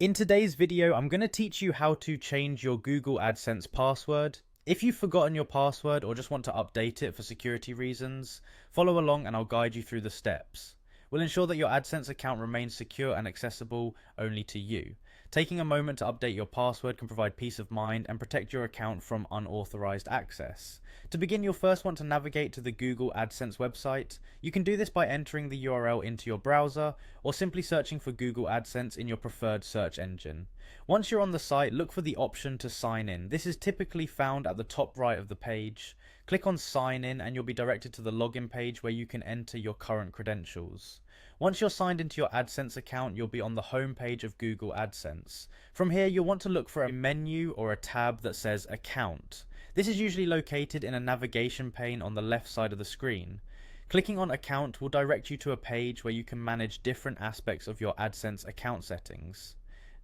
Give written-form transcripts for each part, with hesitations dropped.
In today's video, I'm going to teach you how to change your Google AdSense password. If you've forgotten your password or just want to update it for security reasons, follow along and I'll guide you through the steps. We'll ensure that your AdSense account remains secure and accessible only to you. Taking a moment to update your password can provide peace of mind and protect your account from unauthorized access. To begin, you'll first want to navigate to the Google AdSense website. You can do this by entering the URL into your browser or simply searching for Google AdSense in your preferred search engine. Once you're on the site, look for the option to sign in. This is typically found at the top right of the page. Click on sign in and you'll be directed to the login page where you can enter your current credentials. Once you're signed into your AdSense account, you'll be on the home page of Google AdSense. From here, you'll want to look for a menu or a tab that says Account. This is usually located in a navigation pane on the left side of the screen. Clicking on Account will direct you to a page where you can manage different aspects of your AdSense account settings.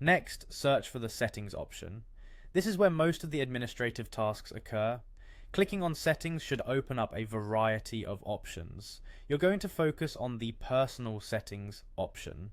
Next, search for the Settings option. This is where most of the administrative tasks occur. Clicking on Settings should open up a variety of options. You're going to focus on the Personal Settings option.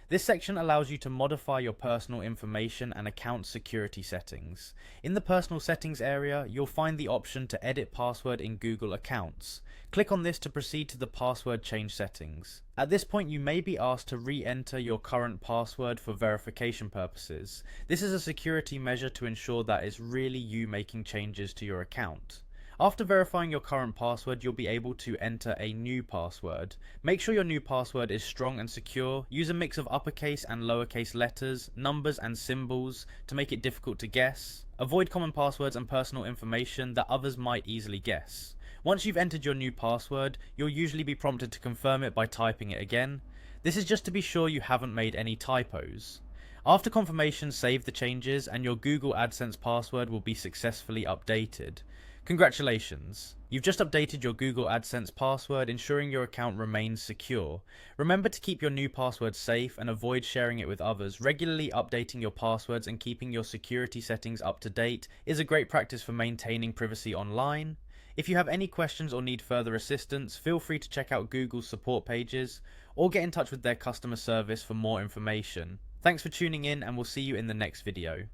This section allows you to modify your personal information and account security settings. In the Personal Settings area, you'll find the option to edit password in Google Accounts. Click on this to proceed to the password change settings. At this point, you may be asked to re-enter your current password for verification purposes. This is a security measure to ensure that it's really you making changes to your account. After verifying your current password, you'll be able to enter a new password. Make sure your new password is strong and secure. Use a mix of uppercase and lowercase letters, numbers and symbols to make it difficult to guess. Avoid common passwords and personal information that others might easily guess. Once you've entered your new password, you'll usually be prompted to confirm it by typing it again. This is just to be sure you haven't made any typos. After confirmation, save the changes and your Google AdSense password will be successfully updated. Congratulations! You've just updated your Google AdSense password, ensuring your account remains secure. Remember to keep your new password safe and avoid sharing it with others. Regularly updating your passwords and keeping your security settings up to date is a great practice for maintaining privacy online. If you have any questions or need further assistance, feel free to check out Google's support pages or get in touch with their customer service for more information. Thanks for tuning in and we'll see you in the next video.